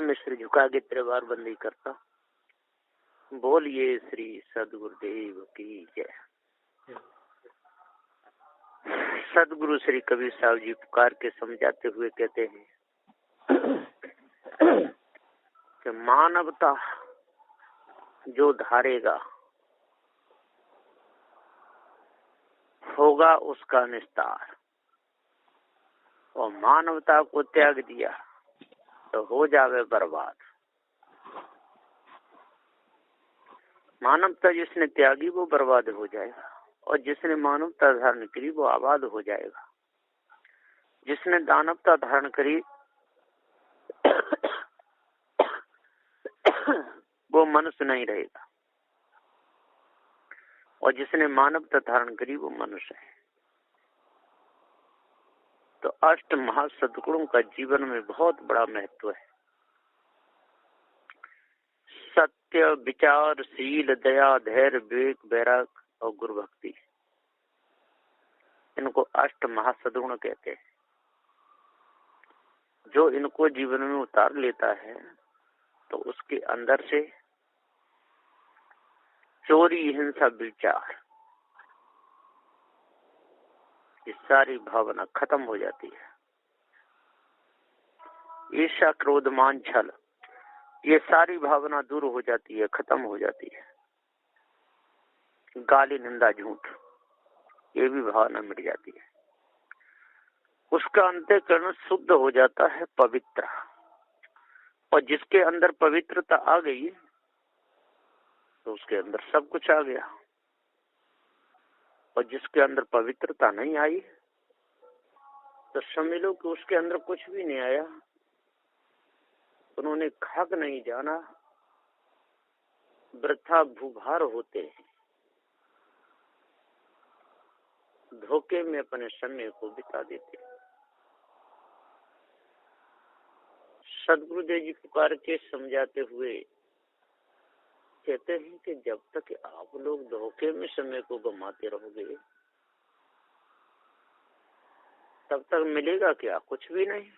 में सिर झुका के त्रिवार बंदी करता। बोलिए श्री सदगुरुदेव की जय। सदगुरु श्री कबीर साहब जी पुकार के समझाते हुए कहते हैं कि मानवता जो धारेगा होगा उसका निस्तार, और मानवता को त्याग दिया तो हो जावे बर्बाद। मानवता जिसने त्यागी वो बर्बाद हो जाएगा, और जिसने मानवता धारण करी वो आबाद हो जाएगा। जिसने दानवता धारण करी वो मनुष्य नहीं रहेगा, और जिसने मानवता धारण करी वो मनुष्य है। तो अष्ट महासद्गुणों का जीवन में बहुत बड़ा महत्व है। सत्य, विचार, शील, दया, धैर्य, विवेक, वैराग और गुरु भक्ति, इनको अष्ट महासद्गुण कहते हैं। जो इनको जीवन में उतार लेता है तो उसके अंदर से चोरी, हिंसा, विचार, ये सारी भावना खत्म हो जाती है। ईर्ष्या, क्रोध, मान, छल, ये सारी भावना दूर हो जाती है, खत्म हो जाती है। गाली, निंदा, झूठ, ये भी भावना मिट जाती है। उसका अंतःकरण शुद्ध हो जाता है, पवित्र। और जिसके अंदर पवित्रता आ गई तो उसके अंदर सब कुछ आ गया, और जिसके अंदर पवित्रता नहीं आई तो समझ लो कि उसके अंदर कुछ भी नहीं आया। उन्होंने खाक नहीं जाना, वृथा भूभार होते हैं, धोखे में अपने समय को बिता देते हैं। सदगुरुदेव जी पुकार के समझाते हुए कहते हैं कि जब तक आप लोग धोखे में समय को गंवाते रहोगे तब तक मिलेगा क्या? कुछ भी नहीं।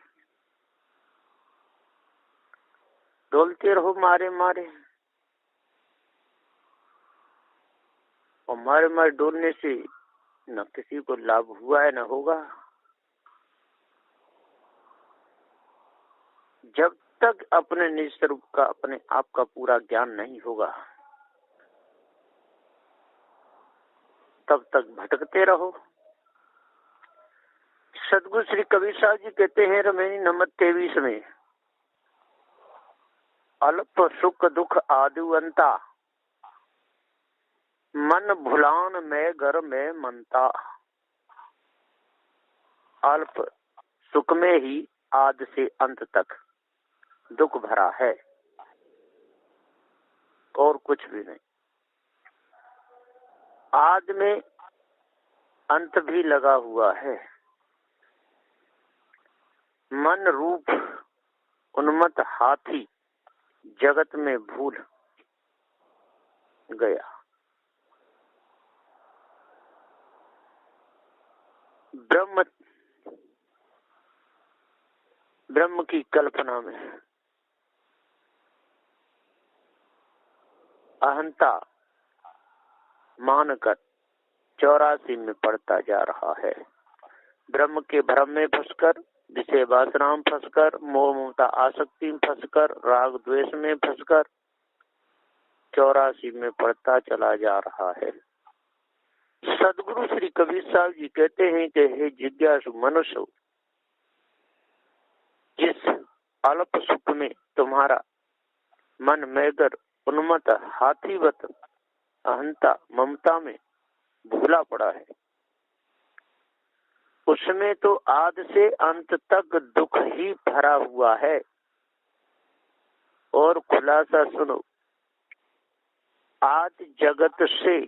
डोलते रहो मारे मारे, और मारे मारे डोलने से न किसी को लाभ हुआ है न होगा। जब तक अपने निज स्वरूप का, अपने आप का पूरा ज्ञान नहीं होगा तब तक भटकते रहो। सदगुरु श्री कबीर साहब जी कहते हैं रमेनी नंबर 23 में, अल्प सुख दुख आदिवंता, मन भुलान में घर में मनता। अल्प सुख में ही आदि से अंत तक दुख भरा है, और कुछ भी नहीं। आदि में अंत भी लगा हुआ है। मन रूप उन्मत्त हाथी जगत में भूल गया। ब्रह्म की कल्पना में अहंता मानकर 84 में पड़ता जा रहा है। ब्रह्म के भ्रम में फंसकर, विषय वासना में फंसकर, मोह ममता आसक्ति में फंसकर, राग द्वेष में फंसकर 84 में पड़ता चला जा रहा है। सदगुरु श्री कबीर साहब जी कहते हैं कि हे जिज्ञासु मनुष्य, जिस अल्प सुख में तुम्हारा मन मैगर उन्मत्त हाथीवत अहंता ममता में भूला पड़ा है, उसमें तो आदि से अंत तक दुख ही भरा हुआ है। और खुलासा सुनो, आदि जगत से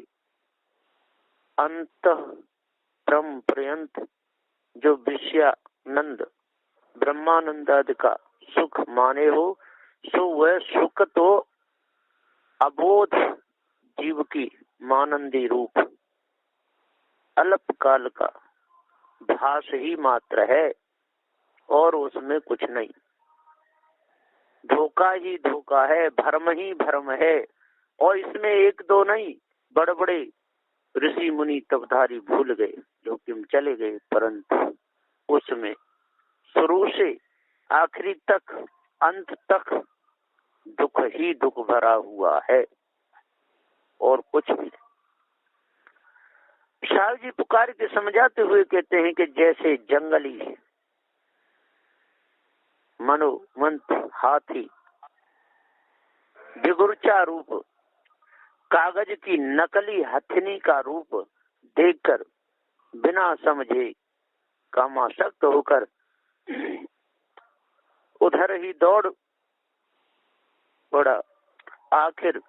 अंत ब्रह्म पर्यंत जो विषयानंद ब्रह्मानंद आदि का सुख माने हो, सो वह सुख तो अबोध जीव की मानंदी रूप अल्प काल का भास ही मात्र है, और उसमें कुछ नहीं। धोखा ही धोखा है, भ्रम ही भ्रम है। और इसमें एक दो नहीं, बड़े बड़े ऋषि मुनि तपधारी भूल गए, जोखिम चले गए, परंतु उसमें शुरू से आखिरी तक, अंत तक दुख ही दुख भरा हुआ है और कुछ भी नहीं। शाह जी पुकार के समझाते हुए कहते हैं कि जैसे जंगली मनोमंत हाथी बिगुरचा रूप कागज की नकली हथनी का रूप देखकर बिना समझे कामासक्त होकर उधर ही दौड़ पड़ा, आखिर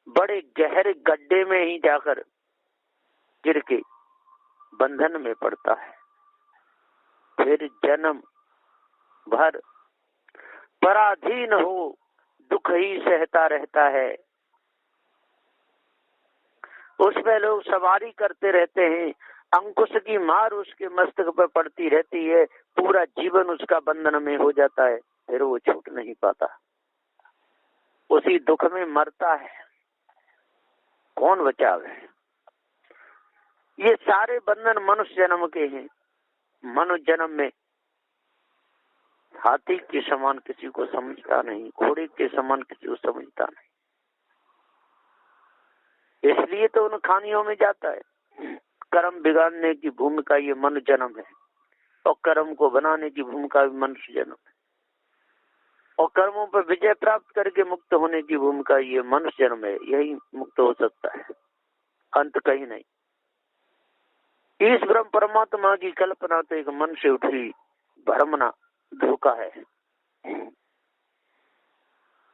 बड़े गहरे गड्ढे में ही जाकर गिर के बंधन में पड़ता है। फिर जन्म भर पराधीन हो दुख ही सहता रहता है। उस पे लोग सवारी करते रहते हैं, अंकुश की मार उसके मस्तक पर पड़ती रहती है, पूरा जीवन उसका बंधन में हो जाता है, फिर वो छूट नहीं पाता, उसी दुख में मरता है। कौन बचावे? ये सारे बंधन मनुष्य जन्म के हैं। मनुष्य जन्म में हाथी के समान किसी को समझता नहीं, घोड़े के समान किसी को समझता नहीं, इसलिए तो उन खानियों में जाता है। कर्म बिगाड़ने की भूमिका ये मनुष्य जन्म है, और कर्म को बनाने की भूमिका भी मनुष्य जन्म है, और कर्मों पर विजय प्राप्त करके मुक्त होने की भूमिका ये मनुष्य जन्म है। यही मुक्त हो सकता है, अंत कहीं नहीं। इस ब्रह्म परमात्मा की कल्पना तो एक मन से उठी भ्रमना धोखा है।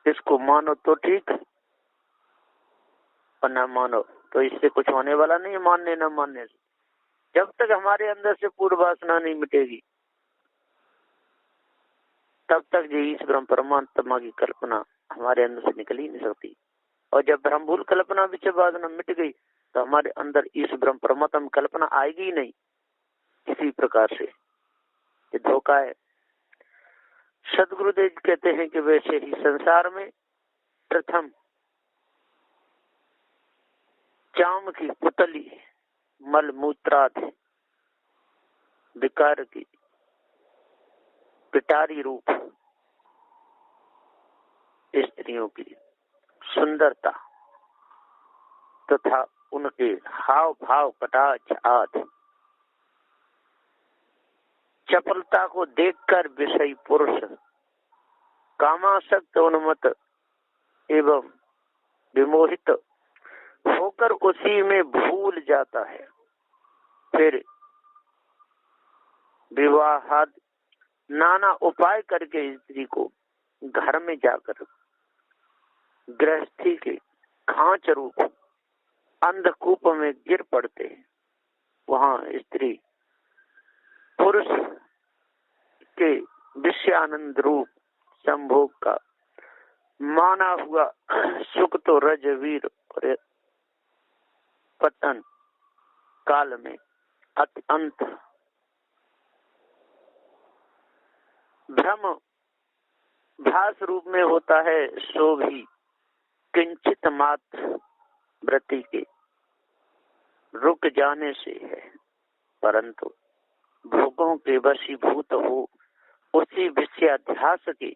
इसको मानो तो ठीक, और न मानो तो इससे कुछ होने वाला नहीं। मानने न मानने से, जब तक हमारे अंदर से पूर्व वासना नहीं मिटेगी, तब तक ये इस ब्रह्म परमात्मा की कल्पना हमारे अंदर से निकल ही नहीं सकती। और जब ब्रह्मभूल कल्पना विषयवासना मिट गई, तो हमारे अंदर इस ब्रह्म परमात्मा की कल्पना आएगी ही नहीं किसी प्रकार से। ये धोखा है। सदगुरुदेव कहते हैं कि वैसे ही संसार में प्रथम चाम की पुतली मल मूत्रादि विकार की पिटारी रूप स्त्रियों की सुंदरता तथा उनके हाव भाव कटाक्ष आदि चपलता को देखकर विषयी पुरुष कामासक्त उन्मत्त एवं विमोहित होकर उसी में भूल जाता है। फिर विवाहाद नाना उपाय करके स्त्री को घर में जाकर गृहस्थी के खांच रूप अंधकूप में गिर पड़ते हैं। वहां स्त्री पुरुष के विषयानंद रूप संभोग का माना हुआ सुख तो रजवीर और पतन काल में अत्यंत भ्रम भास रूप में होता है, सो भी किंचित मात्र वृत्ति के रुक जाने से है, परंतु भोगों के वशीभूत हो उसी विषयाध्यास के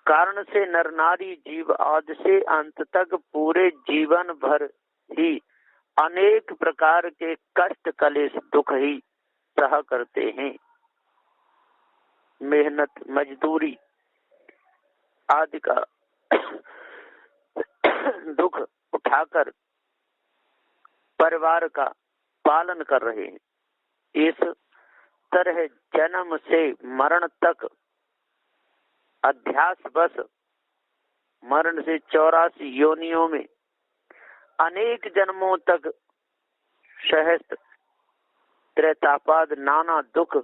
कारण से नर नारी जीव आदि से अंत तक पूरे जीवन भर ही अनेक प्रकार के कष्ट कलेश दुख ही सह करते हैं। मेहनत मजदूरी आदि का दुख उठाकर परिवार का पालन कर रहे हैं। इस तरह जन्म से मरण तक अध्यास बस मरण से 84 योनियों में अनेक जन्मों तक सहस्त्र त्रेतापाद नाना दुख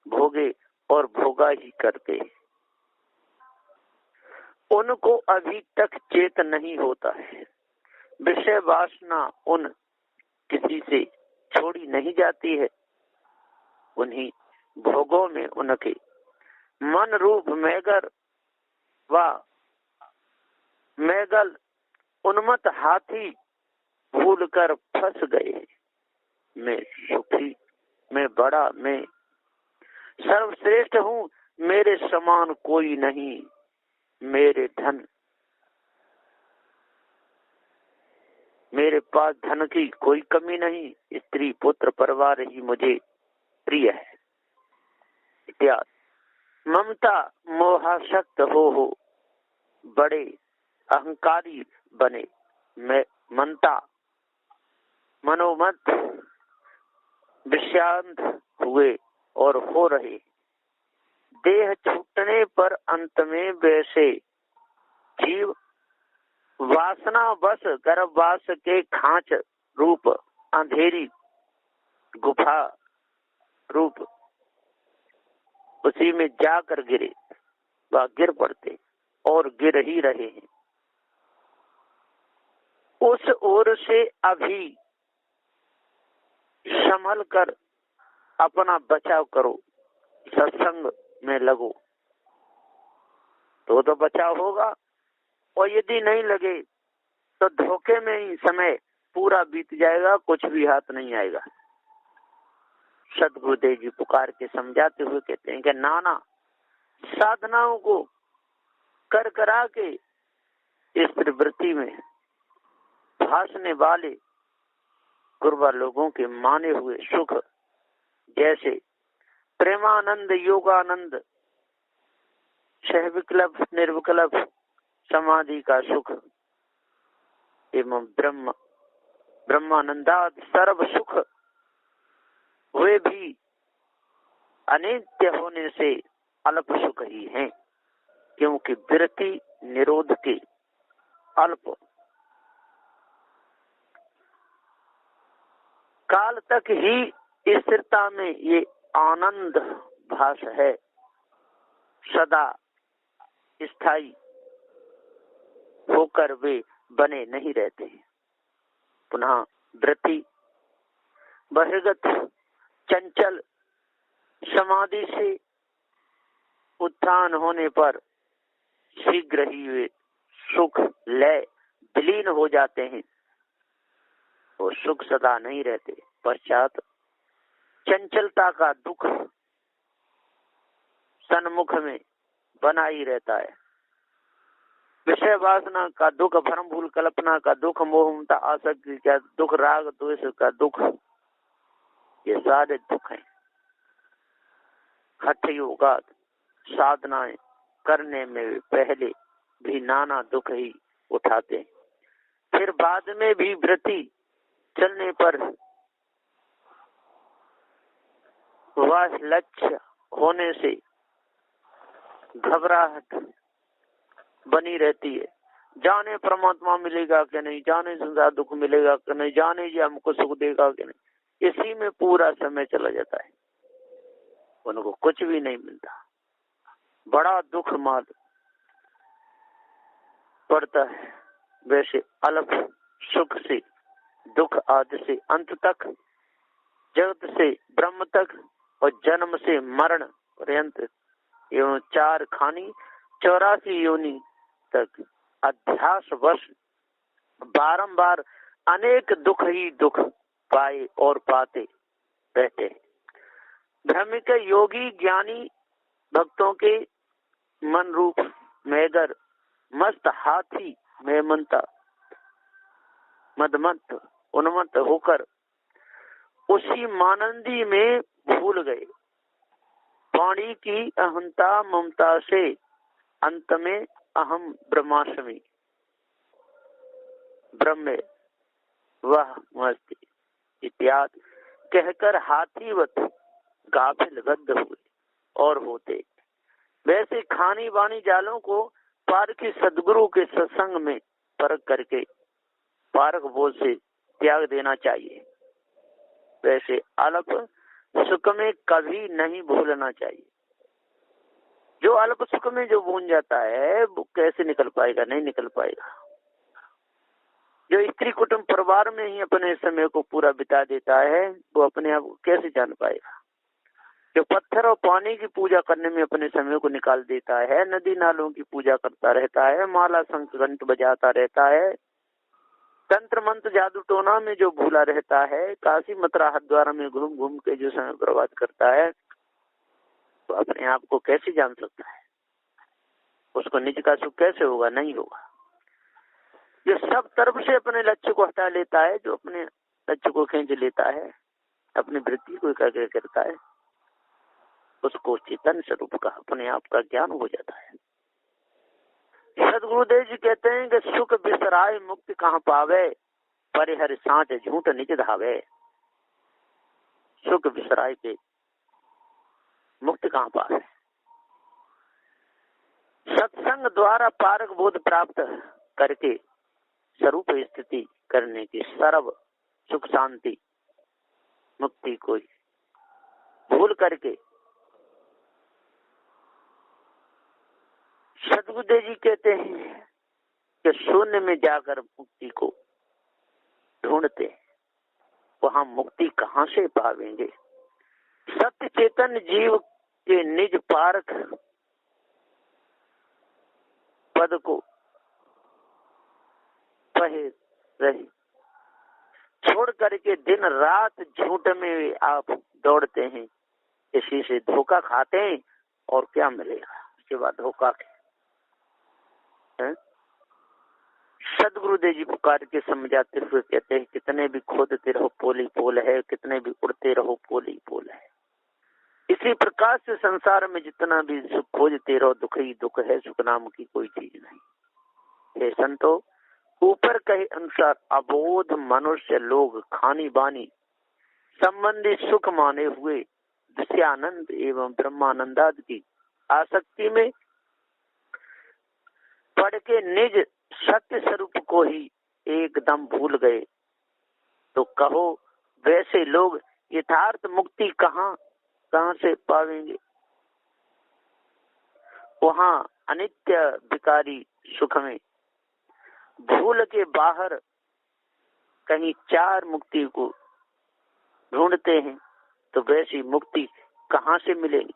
भोगे और भोगा ही करते। उनको अभी तक चेत नहीं होता है। विषय वासना उन किसी से छोड़ी नहीं जाती है। उन्हीं भोगों में उनके मन रूप मैगर वह मैगल उन्मत्त हाथी भूल कर फंस गए। मैं सुखी, मैं बड़ा, मैं सर्वश्रेष्ठ हूँ, मेरे समान कोई नहीं। मेरे धन, मेरे पास धन की कोई कमी नहीं। स्त्री पुत्र परिवार ही मुझे प्रिय है। इत्यादि। ममता मोहासक्त हो बड़े अहंकारी बने। मैं मनता मनोमत विषांत हुए और हो रहे। देह छूटने पर अंत में वैसे जीव वासना बस गर्भवास के खांच रूप अंधेरी गुफा रूप उसी में जाकर गिरे। वह गिर पड़ते और गिर ही रहे हैं। उस ओर से अभी संभल कर अपना बचाव करो। सत्संग में लगो तो बचाव होगा, और यदि नहीं लगे तो धोखे में ही समय पूरा बीत जाएगा, कुछ भी हाथ नहीं आएगा। सदगुरुदेव जी पुकार के समझाते हुए कहते हैं कि नाना साधनाओं को कर करा के इस प्रवृत्ति में भासने वाले गुरुवा लोगों के माने हुए सुख, जैसे प्रेमानंद, योगानंद, सहविकल्प, निर्विकल्प समाधि का सुख एवं ब्रह्मानंदाद सर्व सुख, वे भी अनित्य होने से अल्प सुख ही हैं, क्योंकि विरति निरोध के अल्प काल तक ही स्थिरता में ये आनंद भास है, सदा स्थायी होकर वे बने नहीं रहते। पुनः वृत्ति बहिर्गत चंचल समाधि से उत्थान होने पर शीघ्र ही वे सुख लय विलीन हो जाते हैं। वो सुख सदा नहीं रहते, पश्चात चंचलता का दुख सन्मुख में बना ही रहता है। विषय वासना का दुख, भ्रम भूल कल्पना का दुख, मोह ममता आसक्ति का दुख, राग द्वेष का दुख, ये सारे दुख हैं। हठ योगा साधनाएं करने में पहले भी नाना दुख ही उठाते हैं, फिर बाद में भी वृत्ति चलने पर वह लक्ष्य होने से घबराहट बनी रहती है। जाने परमात्मा मिलेगा कि नहीं, जाने संसार दुख मिलेगा कि नहीं, जाने जी हमको सुख देगा कि नहीं। इसी में पूरा समय चला जाता है, उनको कुछ भी नहीं मिलता। बड़ा दुख माल पड़ता है। वैसे अल्प सुख से दुख आदि से अंत तक, जगत से ब्रह्म तक और जन्म से मरण पर्यंत एवं 4 खानी 84 योनि तक अध्यास वश बारंबार अनेक दुख ही दुख पाए और पाते रहते हैं। भ्रमिक योगी ज्ञानी भक्तों के मन रूप मैगर मस्त हाथी में मनता मदमत उन्मत्त होकर उसी मानंदी में भूल गए। वाणी की अहंता ममता से अंत में अहम ब्रह्मास्मि ब्रह्म वह मस्ती इत्यादि कहकर हाथीवत गाफिल गद्द हुए और होते। वैसे खानी बानी जालों को पारखी सदगुरु के सत्संग में परख करके पारक बोझ से त्याग देना चाहिए। वैसे अल्प सुख में कभी नहीं भूलना चाहिए। जो अल्प सुख में जो भूल जाता है वो कैसे निकल पाएगा, नहीं निकल पाएगा। जो स्त्री कुटुंब परिवार में ही अपने समय को पूरा बिता देता है वो अपने आप कैसे जान पाएगा। जो पत्थर और पानी की पूजा करने में अपने समय को निकाल देता है, नदी नालों की पूजा करता रहता है, माला शंख घंट बजाता रहता है, तंत्र मंत्र जादू टोना में जो भूला रहता है, काशी मथुरा हरिद्वार में घूम घूम के जो समय बर्बाद करता है, तो अपने आप को कैसे जान सकता है? उसको निज का सुख कैसे होगा? नहीं होगा। जो सब तरफ से अपने लक्ष्य को हटा लेता है, जो अपने लक्ष्य को खींच लेता है, अपनी वृत्ति को एकाग्र करता है, उसको चेतन स्वरूप का अपने आप का ज्ञान हो जाता है। सदगुरुदेव जी कहते हैं कि सुख बिसराए मुक्ति कहाँ पावे, परिहर सांच झूठ निज धावे। सुख बिसराए के मुक्ति कहाँ पावे? सत्संग द्वारा पारक बोध प्राप्त करके स्वरूप स्थिति करने की सर्व सुख शांति मुक्ति को भूल करके सदगुरुदेव जी कहते हैं कि शून्य में जाकर मुक्ति को ढूंढते, वहां मुक्ति कहां से पावेंगे? सत्य चेतन जीव के निज पारक पद को पहे रहे छोड़ करके दिन रात झूठ में आप दौड़ते हैं, इसी से धोखा खाते हैं। और क्या मिलेगा उसके बाद? धोखा के सदगुरुदेव जी पुकार के समझाते हुए कहते हैं, कितने भी खोदते रहो पोल ही पोल है, कितने भी उड़ते रहो पोल ही पोल है। इसी प्रकार से संसार में जितना भी सुख खोजते रहो दुख ही दुख है, सुख नाम की कोई चीज नहीं। हे संतो, ऊपर कहे अनुसार अबोध मनुष्य लोग खानी बानी संबंधी सुख माने हुए विषयानंद एवं ब्रह्मानंदादि की आसक्ति में पढ़ के निज सत्य स्वरूप को ही एकदम भूल गए, तो कहो वैसे लोग यथार्थ मुक्ति कहाँ से पावेंगे? वहाँ अनित्य विकारी सुख में भूल के बाहर कहीं चार मुक्ति को ढूंढते हैं, तो वैसी मुक्ति कहाँ से मिलेगी?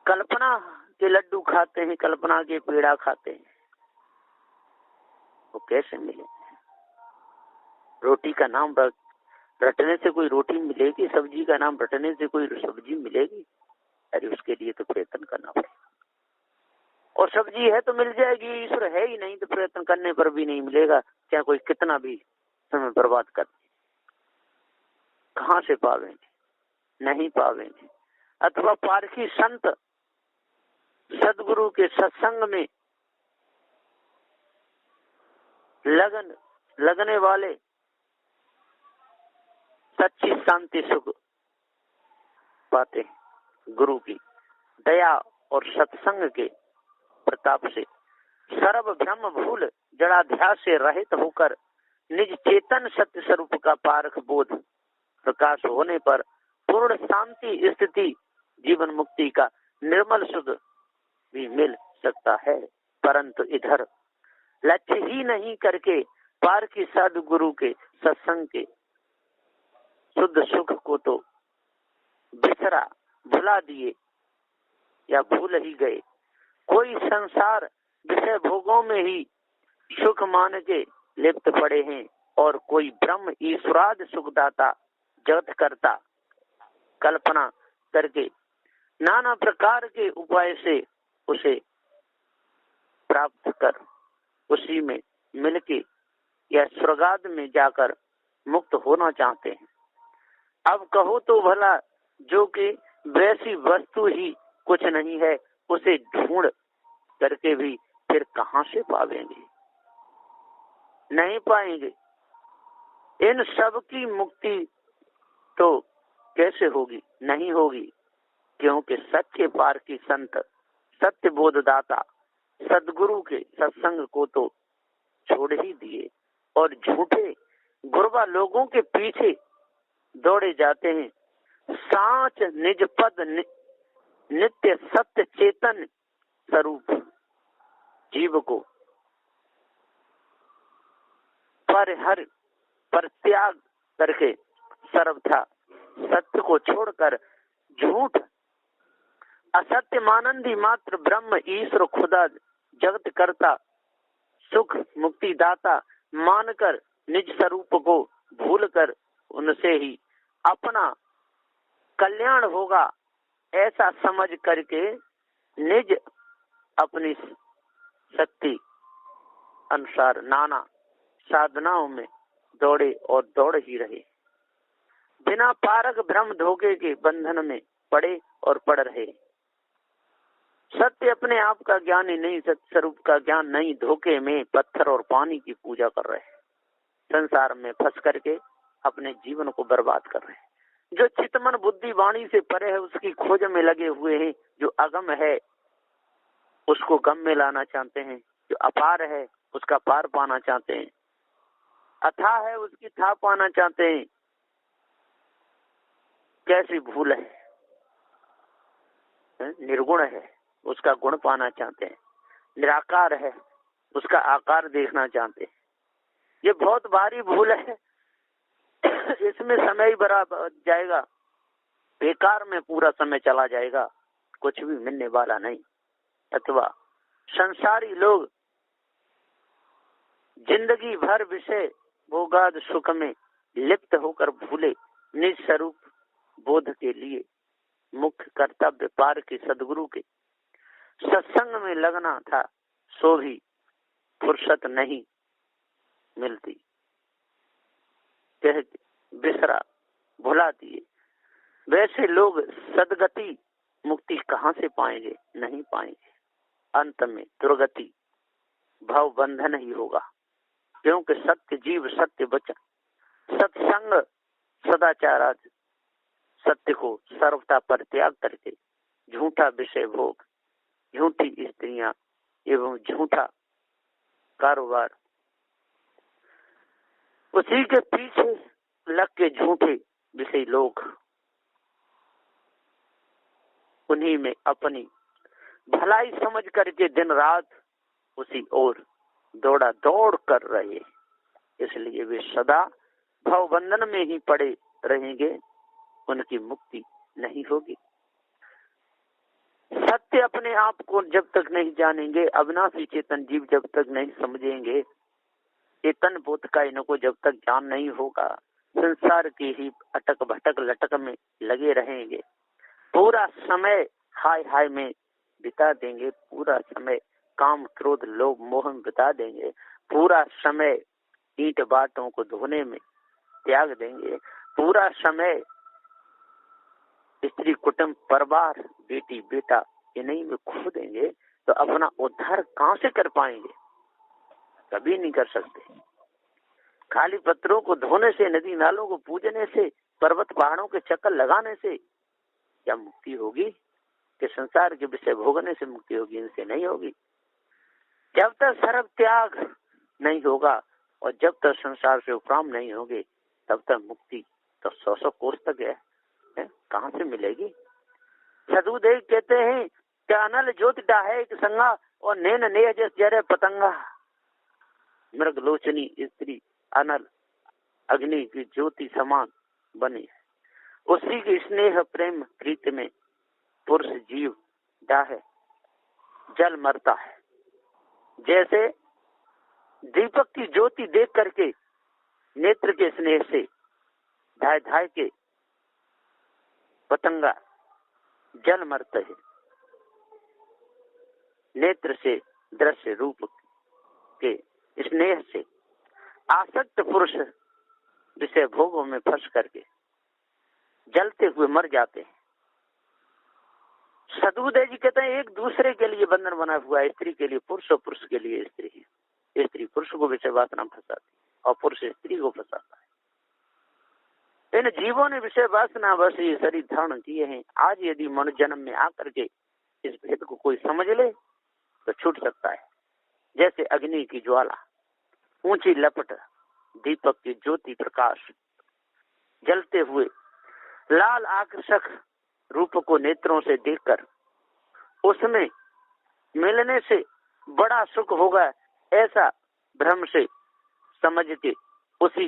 कल्पना के लड्डू खाते हैं, कल्पना के पेड़ा खाते हैं, वो कैसे मिलेंगे? रोटी का नाम रटने से कोई रोटी मिलेगी? सब्जी का नाम रटने से कोई सब्जी मिलेगी? अरे उसके लिए तो प्रयत्न करना पड़ेगा। और सब्जी है तो मिल जाएगी, ईश्वर है ही नहीं तो प्रयत्न करने पर भी नहीं मिलेगा, चाहे कोई कितना भी समय बर्बाद कर। कहाँ से पावेंगे? नहीं पावेंगे। अथवा पारखी संत सदगुरु के सत्संग में लगने वाले सच्ची शांति सुख पाते हैं। गुरु की दया और सत्संग के प्रताप से सर्व भ्रम भूल जड़ाध्यास से रहित होकर निज चेतन सत्य स्वरूप का पारख बोध प्रकाश होने पर पूर्ण शांति स्थिति जीवन मुक्ति का निर्मल सुख भी मिल सकता है। परंतु इधर लक्ष्य ही नहीं करके पारखी साधु गुरु के सत्संग के शुद्ध सुख को तो बिसरा भुला दिए या भूल ही गए। कोई संसार विषय भोगों में ही सुख मान के लिप्त पड़े हैं और कोई ब्रह्म ईश्वराद सुखदाता जगत करता कल्पना करके नाना प्रकार के उपाय से उसे प्राप्त कर उसी में मिलके या स्वर्गाद में जाकर मुक्त होना चाहते हैं। अब कहो तो भला जो कि वैसी वस्तु ही कुछ नहीं है, उसे ढूंढ करके भी फिर कहां से पावेंगे? नहीं पाएंगे। इन सब की मुक्ति तो कैसे होगी? नहीं होगी, क्योंकि सच्चे पार की संत सत्य बोधदाता सदगुरु के सत्संग को तो छोड़ ही दिए और झूठे गुरबा लोगों के पीछे दौड़े जाते हैं। सांच निज पद नित्य सत्य चेतन स्वरूप जीव को पर त्याग करके सर्वथा सत्य को छोड़कर झूठ, असत्य मानंदी मात्र ब्रह्म ईश्वर खुदा जगत करता सुख मुक्ति दाता मानकर निज स्वरूप को भूलकर उनसे ही अपना कल्याण होगा ऐसा समझ करके निज अपनी शक्ति अनुसार नाना साधनाओं में दौड़े और दौड़ ही रहे, बिना पारक भ्रम धोखे के बंधन में पड़े और पड़ रहे। सत्य अपने आप का ज्ञान ही नहीं, सत्य स्वरूप का ज्ञान नहीं, धोखे में पत्थर और पानी की पूजा कर रहे हैं, संसार में फंस करके अपने जीवन को बर्बाद कर रहे हैं। जो चितमन बुद्धि वाणी से परे है उसकी खोज में लगे हुए हैं, जो अगम है उसको गम में लाना चाहते हैं, जो अपार है उसका पार पाना चाहते हैं, अथाह है उसकी था पाना चाहते हैं। कैसी भूल है, निर्गुण है उसका गुण पाना चाहते हैं, निराकार है उसका आकार देखना चाहते हैं। ये बहुत भारी भूल है, इसमें समय ही बराबर जाएगा, बेकार में पूरा समय चला जाएगा, कुछ भी मिलने वाला नहीं। अथवा संसारी लोग जिंदगी भर विषय भोगाद सुख में लिप्त होकर भूले निज स्वरूप बोध के लिए मुख्य कर्तव्य पार के सदगुरु के सत्संग में लगना था, सो भी फुर्सत नहीं मिलती, कह बिसरा भुला दिए। वैसे लोग सदगति मुक्ति कहाँ से पाएंगे? नहीं पाएंगे, अंत में दुर्गति भव बंधन ही होगा, क्योंकि सत्य जीव सत्य वचन सत्संग सदाचार सत्य को सर्वथा परित्याग करके झूठा विषय भोग, झूठी स्त्रियां एवं झूठा कारोबार, उसी के पीछे लग के झूठे विषय लोग उन्हीं में अपनी भलाई समझ करके दिन रात उसी ओर दौड़ा दौड़ कर रहे, इसलिए वे सदा भव बंधन में ही पड़े रहेंगे, उनकी मुक्ति नहीं होगी। सत्य अपने आप को जब तक नहीं जानेंगे, अविनाशी चेतन जीव जब तक नहीं समझेंगे, चेतन बोध का इनको जब तक ज्ञान नहीं होगा, संसार की ही अटक भटक लटक में लगे रहेंगे, पूरा समय हाय हाय में बिता देंगे, पूरा समय काम क्रोध लोभ मोह में बिता देंगे, पूरा समय ईंट बाटों को धोने में त्याग देंगे, पूरा समय स्त्री कुटुंब परिवार बेटी बेटा इन्हीं में खो देंगे, तो अपना उद्धार कहाँ से कर पाएंगे? कभी नहीं कर सकते। खाली पत्रों को धोने से, नदी नालों को पूजने से, पर्वत पहाड़ों के चक्कर लगाने से क्या मुक्ति होगी? कि संसार के विषय भोगने से मुक्ति होगी? इनसे नहीं होगी। जब तक सर्व त्याग नहीं होगा और जब तक संसार से उपराम नहीं होगे, तब तक मुक्ति तो 100 कोस तक है, कहाँ से मिलेगी? सदुदेव कहते हैं कि अनल ज्योति डाहे एक संगा और नैन नेह जस जरे पतंगा। मृग लोचनी स्त्री अनल अग्नि की ज्योति समान बनी है, उसी के स्नेह प्रेम प्रीति में पुरुष जीव डाहे जल मरता है। जैसे दीपक की ज्योति देख करके नेत्र के स्नेह से धाय धाय के पतंगा जल मरते है, नेत्र से दृश्य रूप के स्नेह से आसक्त पुरुष विषय भोगों में फंस करके जलते हुए मर जाते हैं। सदुदेव जी कहते हैं एक दूसरे के लिए बंधन बना हुआ है, स्त्री के लिए पुरुष और पुरुष के लिए स्त्री है। स्त्री पुरुष को विषय वासना फंसाती और पुरुष स्त्री को फंसाता है। इन जीवों ने विषय वासना बस ये शरीर धारण किए हैं। आज यदि मनुष्य जन्म में आकर के इस भेद को कोई समझ ले तो छूट सकता है। जैसे अग्नि की ज्वाला, ऊंची लपट, दीपक की ज्योति प्रकाश, जलते हुए लाल आकर्षक रूप को नेत्रों से देखकर उसमें मिलने से बड़ा सुख होगा, ऐसा भ्रम से समझ के उसी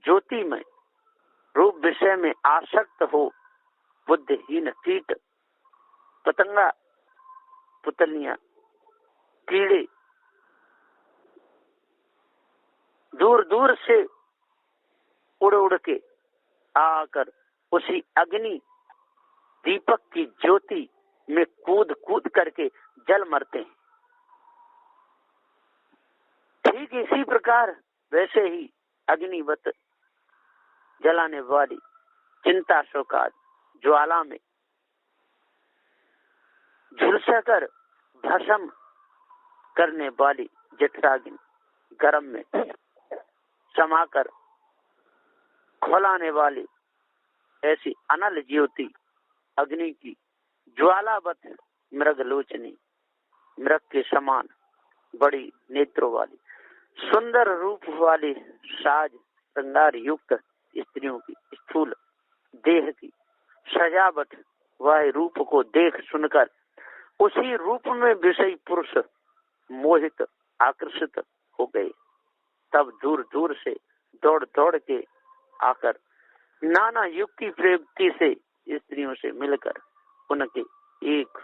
ज्योति में रूप विषय में आसक्त हो बुद्धिहीन कीट पतंगा पुतलियां कीड़े दूर दूर से उड़ उड़ के आकर उसी अग्नि दीपक की ज्योति में कूद कूद करके जल मरते हैं। ठीक इसी प्रकार वैसे ही अग्निवत जलाने वाली चिंता शोकाद ज्वाला में झुलसाकर भस्म करने वाली जठराग्नि गर्म में समाकर खोलाने वाली ऐसी अनल ज्योति अग्नि की ज्वालावत मृगलोचनी मृग के समान बड़ी नेत्रों वाली सुंदर रूप वाली साज श्रृंगार युक्त स्त्रियों की स्थूल देह की सजावट वह रूप को देख सुनकर उसी रूप में विषयी पुरुष मोहित आकर्षित हो गए। तब दूर दूर से दौड़ दौड़ के आकर नाना युक्ति प्रयुक्ति से स्त्रियों से मिलकर उनके एक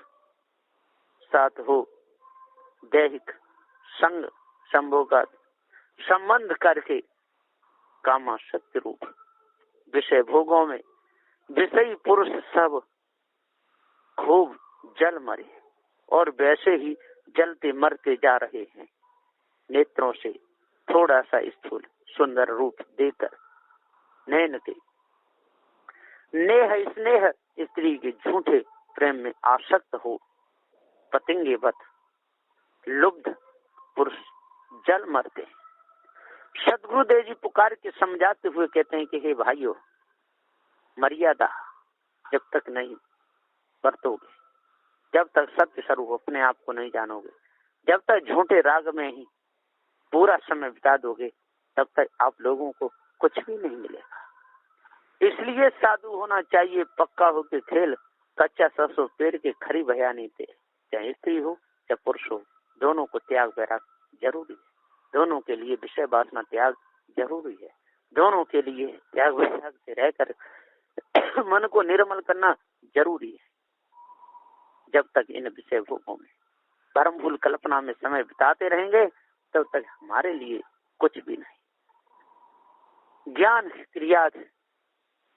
साथ हो दैहिक संग संभोग का संबंध करके कामासक्त रूप विषय भोगों में विषयी पुरुष सब खूब जल मरे और वैसे ही जलते मरते जा रहे हैं। नेत्रों से थोड़ा सा स्थूल सुंदर रूप देकर नैन के नेह स्नेह स्त्री के झूठे प्रेम में आसक्त हो पतंगे बत लुब्ध पुरुष जल मरते हैं। सदगुरुदेव जी पुकार के समझाते हुए कहते हैं कि हे भाइयों, मर्यादा जब तक नहीं बरतोगे, जब तक सत्य स्वरूप अपने आप को नहीं जानोगे, जब तक झूठे राग में ही पूरा समय बिता दोगे, तब तक आप लोगों को कुछ भी नहीं मिलेगा। इसलिए साधु होना चाहिए पक्का हो के खेल, कच्चा सरसों पेड़ के खरी बयानी थे। चाहे स्त्री हो चाहे पुरुष हो, दोनों को त्याग वैराग जरूरी है। दोनों के लिए विषय वासना त्याग जरूरी है। दोनों के लिए त्याग वैराग से रहकर मन को निर्मल करना जरूरी है। जब तक इन विषय भोगों में भ्रम भूल कल्पना में समय बिताते रहेंगे, तब तक हमारे लिए कुछ भी नहीं। ज्ञान क्रिया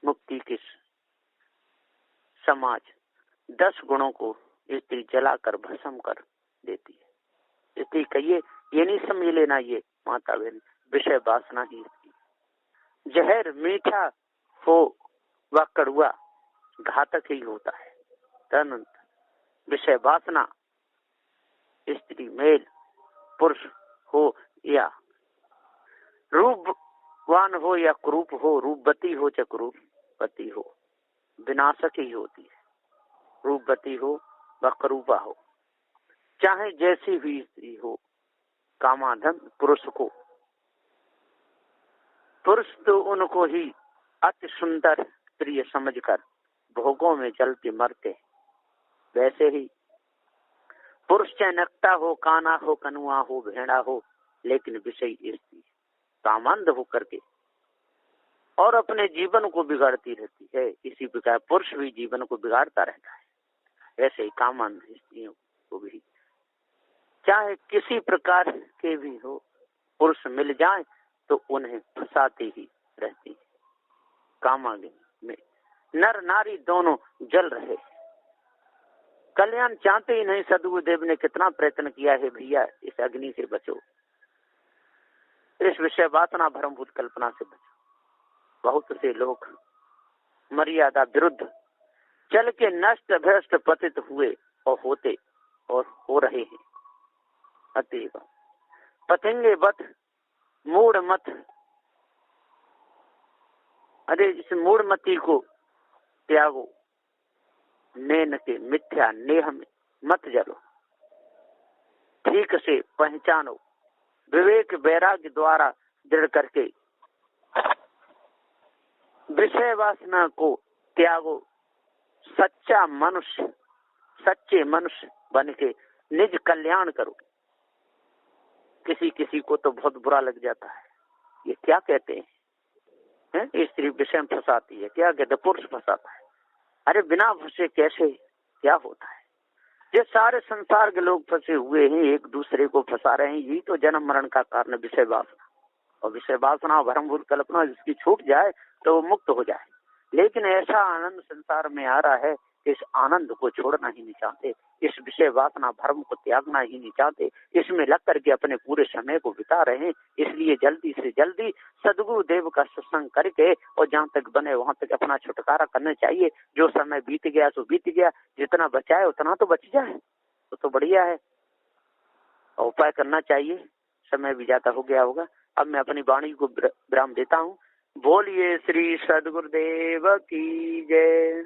मुक्ति के समाज 10 गुणों को स्त्री जलाकर भस्म कर देती है। स्त्री कहिए ये नहीं समझ लेना, ये माता बहन विषय वासना ही इसकी जहर मीठा हो व कड़ुआ घातक ही होता है। तदनंत विषय वासना स्त्री मेल पुरुष हो या रूपवान हो या कुरूप हो, रूपवती हो या कुरूपवती हो, विनाशक ही होती है। रूपवती हो व करूपा हो, चाहे जैसी भी स्त्री हो, कामाधन पुरुष तो उनको ही अति सुंदर प्रिय समझकर भोगों में जलते मरते। वैसे ही पुरुष चाहे नकटा हो, काना हो, कनुआ हो, भेड़ा हो, लेकिन विषय स्त्री कामांध होकर के और अपने जीवन को बिगाड़ती रहती है। इसी प्रकार पुरुष भी जीवन को बिगाड़ता रहता है। ऐसे ही कामांध स्त्रियों को भी चाहे किसी प्रकार के भी हो, पुरुष मिल जाए तो उन्हें फंसाते ही रहती है। कामाग्नि में नर नारी दोनों जल रहे, कल्याण चाहते ही नहीं। सदगुरुदेव ने कितना प्रयत्न किया है, भैया इस अग्नि से बचो, इस विषय वासना भ्रमभूत कल्पना से बचो। बहुत से लोग मर्यादा विरुद्ध चल के नष्ट भ्रष्ट पतित हुए और होते और हो रहे हैं। अतएव पतंगे बत मूढ़ मत, अरे इस मूढ़मती को त्यागो, नैन के मिथ्या नेह में मत जलो, ठीक से पहचानो, विवेक वैराग्य द्वारा दृढ़ करके विषय वासना को त्यागो। सच्चा मनुष्य, सच्चे मनुष्य बन के निज कल्याण करो। किसी किसी को तो बहुत बुरा लग जाता है, ये क्या कहते हैं, है, स्त्री विषय में फंसाती है, क्या कहते पुरुष फंसाता है। अरे बिना फंसे कैसे क्या होता है? ये सारे संसार के लोग फंसे हुए हैं, एक दूसरे को फंसा रहे हैं। यही तो जन्म मरण का कारण विषय वासना। और विषय वासना भ्रमभूत कल्पना जिसकी छूट जाए तो वो मुक्त हो जाए। लेकिन ऐसा आनंद संसार में आ रहा है कि इस आनंद को छोड़ना ही नहीं चाहते, इस विषय वासना भ्रम को त्यागना ही नहीं चाहते, इसमें लग करके अपने पूरे समय को बिता रहे हैं। इसलिए जल्दी से जल्दी सदगुरु देव का सत्संग करके और जहाँ तक बने वहां तक अपना छुटकारा करना चाहिए। जो समय बीत गया सो बीत गया, जितना बचा है उतना तो बच जाए तो बढ़िया है। और उपाय करना चाहिए, समय भी ज्यादा हो गया होगा। अब मैं अपनी वाणी को विराम देता हूँ। बोलिए श्री सदगुरुदेव की जय।